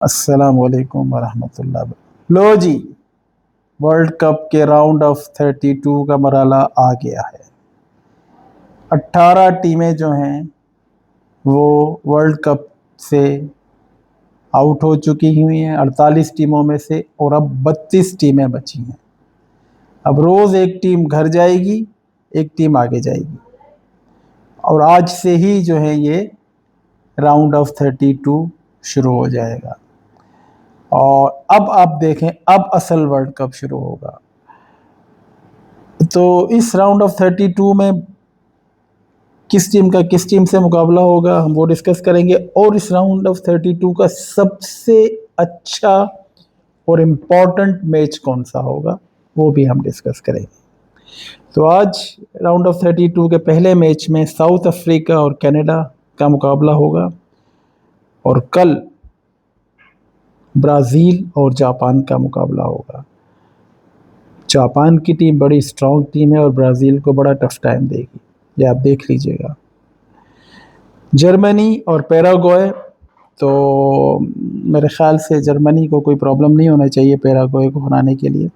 अस्सलाम वालेकुम वरहमतुल्लाह। लो जी, world cup के राउंड ऑफ 32 का मरहला आ गया है। 18 टीमें जो हैं वो वर्ल्ड कप से आउट हो चुकी हुई हैं 48 टीमों में से, और अब 32 टीमें बची हैं। अब रोज़ एक टीम घर जाएगी, एक टीम आगे जाएगी, और आज से ही जो है ये राउंड ऑफ 32 शुरू हो जाएगा। और अब आप देखें, अब असल वर्ल्ड कप शुरू होगा। तो इस राउंड ऑफ 32 में किस टीम का किस टीम से मुकाबला होगा, हम वो डिस्कस करेंगे। और इस राउंड ऑफ 32 का सबसे अच्छा और इम्पॉर्टेंट मैच कौन सा होगा, वो भी हम डिस्कस करेंगे। तो आज राउंड ऑफ 32 के पहले मैच में साउथ अफ्रीका और कनाडा का मुकाबला होगा, और कल ब्राज़ील और जापान का मुकाबला होगा। जापान की टीम बड़ी स्ट्रॉन्ग टीम है और ब्राज़ील को बड़ा टफ टाइम देगी, ये आप देख लीजिएगा। जर्मनी और पैराग्वे, तो मेरे ख़्याल से जर्मनी को कोई प्रॉब्लम नहीं होना चाहिए पैराग्वे को हराने के लिए।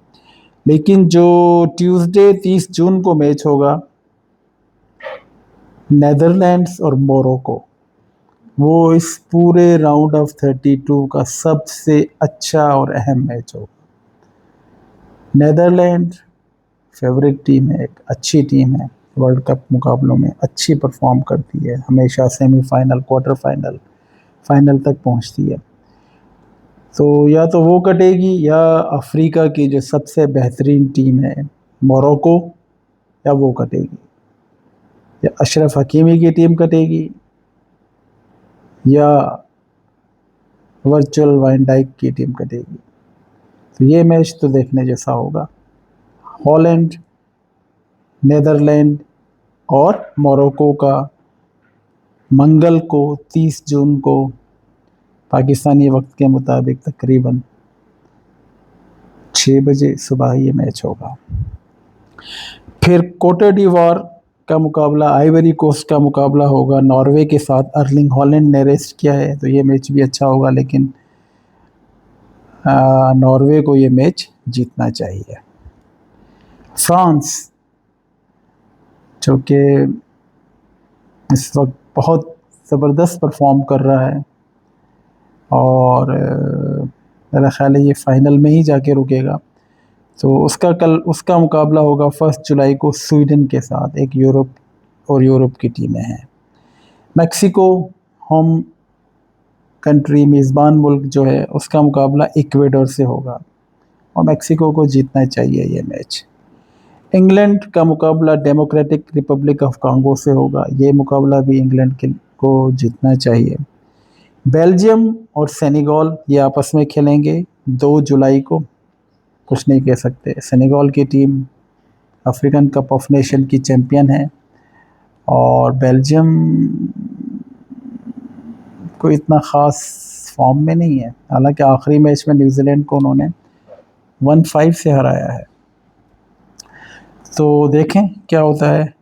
लेकिन जो ट्यूसडे 30 जून को मैच होगा नेदरलैंड्स और मोरक्को, वो इस पूरे राउंड ऑफ 32 का सबसे अच्छा और अहम मैच होगा। नेदरलैंड फेवरेट टीम है, एक अच्छी टीम है, वर्ल्ड कप मुकाबलों में अच्छी परफॉर्म करती है, हमेशा सेमीफाइनल, क्वार्टर फाइनल, फाइनल तक पहुंचती है। तो या तो वो कटेगी, या अफ्रीका की जो सबसे बेहतरीन टीम है मोरक्को, या वो कटेगी, या अशरफ हकीमी की टीम कटेगी, या वर्चुअल वैन डाइक की टीम कटेगी। तो ये मैच तो देखने जैसा होगा। हॉलैंड, नेदरलैंड और मोरक्को का मंगल को 30 जून को पाकिस्तानी वक्त के मुताबिक तकरीबन 6 बजे सुबह ये मैच होगा। फिर कोटे डिवॉर का मुकाबला, आइवरी कोस्ट का मुकाबला होगा नॉर्वे के साथ। अर्लिंग हॉलैंड ने रेस्ट किया है, तो ये मैच भी अच्छा होगा, लेकिन नॉर्वे को ये मैच जीतना चाहिए। फ्रांस, जो कि इस वक्त बहुत ज़बरदस्त परफॉर्म कर रहा है, और मेरा ख़्याल है ये फाइनल में ही जाके रुकेगा। तो उसका मुकाबला होगा 1 जुलाई को स्वीडन के साथ। एक यूरोप की टीमें हैं। मैक्सिको होम कंट्री, मेज़बान मुल्क जो है, उसका मुकाबला इक्वेडर से होगा, और मैक्सिको को जीतना चाहिए ये मैच। इंग्लैंड का मुकाबला डेमोक्रेटिक रिपब्लिक ऑफ कांगो से होगा, ये मुकाबला भी इंग्लैंड को जीतना चाहिए। बेल्जियम और सेनेगल ये आपस में खेलेंगे 2 जुलाई को। कुछ नहीं कह सकते, सेनेगल की team African cup of nation की चैम्पियन है, और बेल्जियम कोई इतना ख़ास फॉर्म में नहीं है। हालांकि आखिरी मैच में न्यूजीलैंड को उन्होंने 1-5 से हराया है। तो देखें क्या होता है।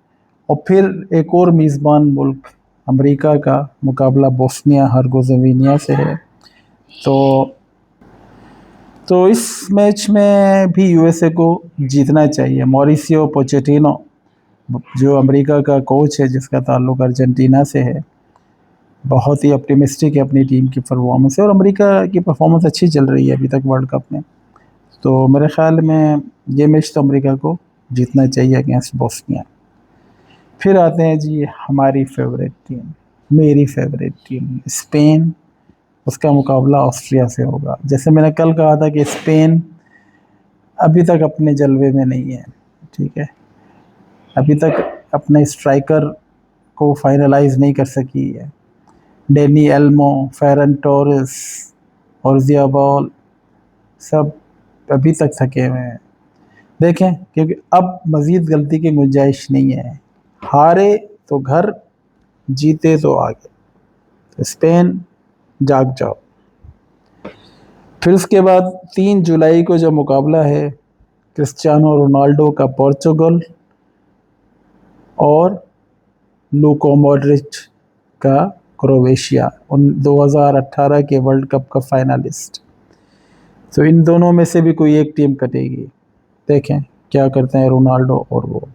और फिर एक और मेज़बान मुल्क अमेरिका का मुकाबला बोस्निया हर्जेगोविना से है। तो इस मैच में भी यूएसए को जीतना चाहिए। मॉरिसियो पोचेटिनो, जो अमेरिका का कोच है जिसका ताल्लुक अर्जेंटीना से है, बहुत ही ऑप्टिमिस्टिक है अपनी टीम की परफॉर्मेंस से, और अमेरिका की परफॉर्मेंस अच्छी चल रही है अभी तक वर्ल्ड कप में। तो मेरे ख़्याल में ये मैच तो अमेरिका को जीतना चाहिए अगेंस्ट बोस्निया। फिर आते हैं जी हमारी फेवरेट टीम, मेरी फेवरेट टीम स्पेन, उसका मुकाबला ऑस्ट्रिया से होगा। जैसे मैंने कल कहा था कि स्पेन अभी तक अपने जलवे में नहीं है, ठीक है, अभी तक अपने स्ट्राइकर को फाइनलाइज नहीं कर सकी है। डेनी एल्मो, फेरन टोरेस, ओर्जियाबॉल सब अभी तक थके हुए हैं। देखें, क्योंकि अब मज़ीद गलती की गुंजाइश नहीं है। हारे तो घर, जीते तो आगे। तो स्पेन जाग जाओ। फिर उसके बाद 3 जुलाई को जो मुकाबला है क्रिस्टियानो रोनाल्डो का पोर्चुगल और लूको मॉड्रिच का क्रोएशिया, उन 2018 के वर्ल्ड कप का फाइनलिस्ट। तो इन दोनों में से भी कोई एक टीम कटेगी, देखें क्या करते हैं रोनाल्डो और वो।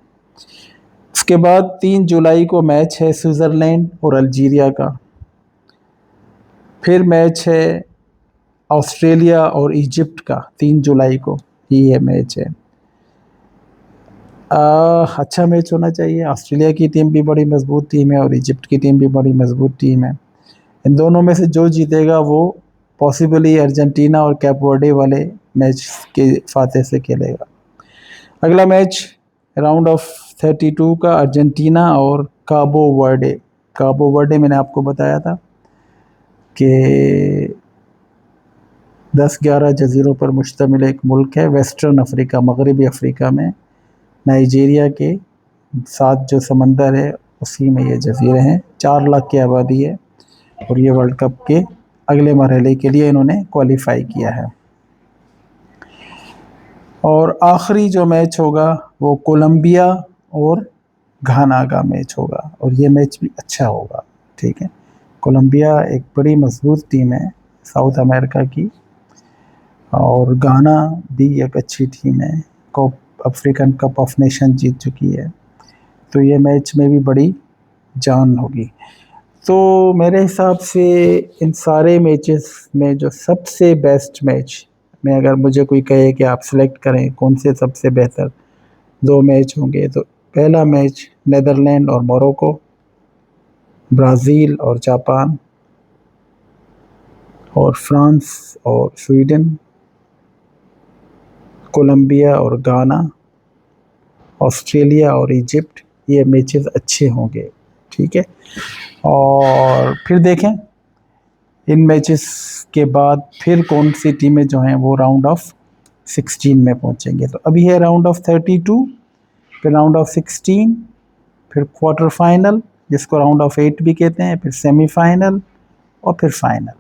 उसके बाद 3 जुलाई को मैच है स्विट्ज़रलैंड और अल्जीरिया का। फिर मैच है ऑस्ट्रेलिया और इजिप्ट का 3 जुलाई को, ये मैच है। अच्छा मैच होना चाहिए। ऑस्ट्रेलिया की टीम भी बड़ी मजबूत टीम है और इजिप्ट की टीम भी बड़ी मजबूत टीम है। इन दोनों में से जो जीतेगा वो पॉसिबली अर्जेंटीना और कैप वर्डे वाले मैच के फाते से खेलेगा। अगला मैच राउंड ऑफ 32 का अर्जेंटीना और काबो वर्डे। काबो वर्डे मैंने आपको बताया था कि 10-11 जजीरों पर मुश्तमिल एक मुल्क है वेस्टर्न अफ्रीका, मगरबी अफ्रीका में नाइजीरिया के साथ जो समंदर है उसी में ये जजीरे हैं। 4 लाख की आबादी है और ये वर्ल्ड कप के अगले मरहले के लिए इन्होंने क्वालिफाई किया है। और आखिरी जो मैच होगा वो कोलंबिया और घाना का मैच होगा और ये मैच भी अच्छा होगा, ठीक है। कोलंबिया एक बड़ी मजबूत टीम है साउथ अमेरिका की और घाना भी एक अच्छी टीम है, अफ्रीकन कप ऑफ नेशन जीत चुकी है। तो ये मैच में भी बड़ी जान होगी। तो मेरे हिसाब से इन सारे मैचेस में जो सबसे बेस्ट मैच में अगर मुझे कोई कहे कि आप सेलेक्ट करें कौन से सबसे बेहतर 2 मैच होंगे, तो पहला मैच नीदरलैंड और मोरक्को, ब्राज़ील और जापान, और फ्रांस और स्वीडन, कोलंबिया और गाना, ऑस्ट्रेलिया और इजिप्ट। ये मैचेस अच्छे होंगे, ठीक है। और फिर देखें इन मैचेस के बाद फिर कौन सी टीमें जो हैं वो राउंड ऑफ 16 में पहुंचेंगे। तो अभी है राउंड ऑफ 32, फिर राउंड ऑफ 16, फिर क्वार्टर फाइनल जिसको राउंड ऑफ 8 भी कहते हैं, फिर सेमीफाइनल और फिर फाइनल।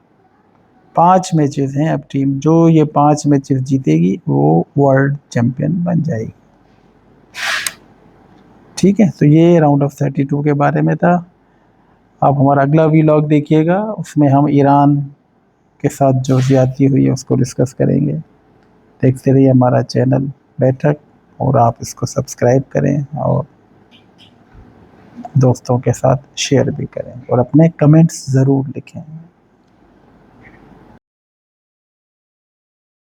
5 मैचेस हैं। अब टीम जो ये 5 मैचेस जीतेगी वो वर्ल्ड चैम्पियन बन जाएगी, ठीक है। तो ये राउंड ऑफ 32 के बारे में था। आप हमारा अगला वीलॉग देखिएगा, उसमें हम ईरान के साथ जो ज़्यादती हुई है उसको डिस्कस करेंगे। देखते रहिए हमारा चैनल बैठक और आप इसको सब्सक्राइब करें और दोस्तों के साथ शेयर भी करें और अपने कमेंट्स ज़रूर लिखें।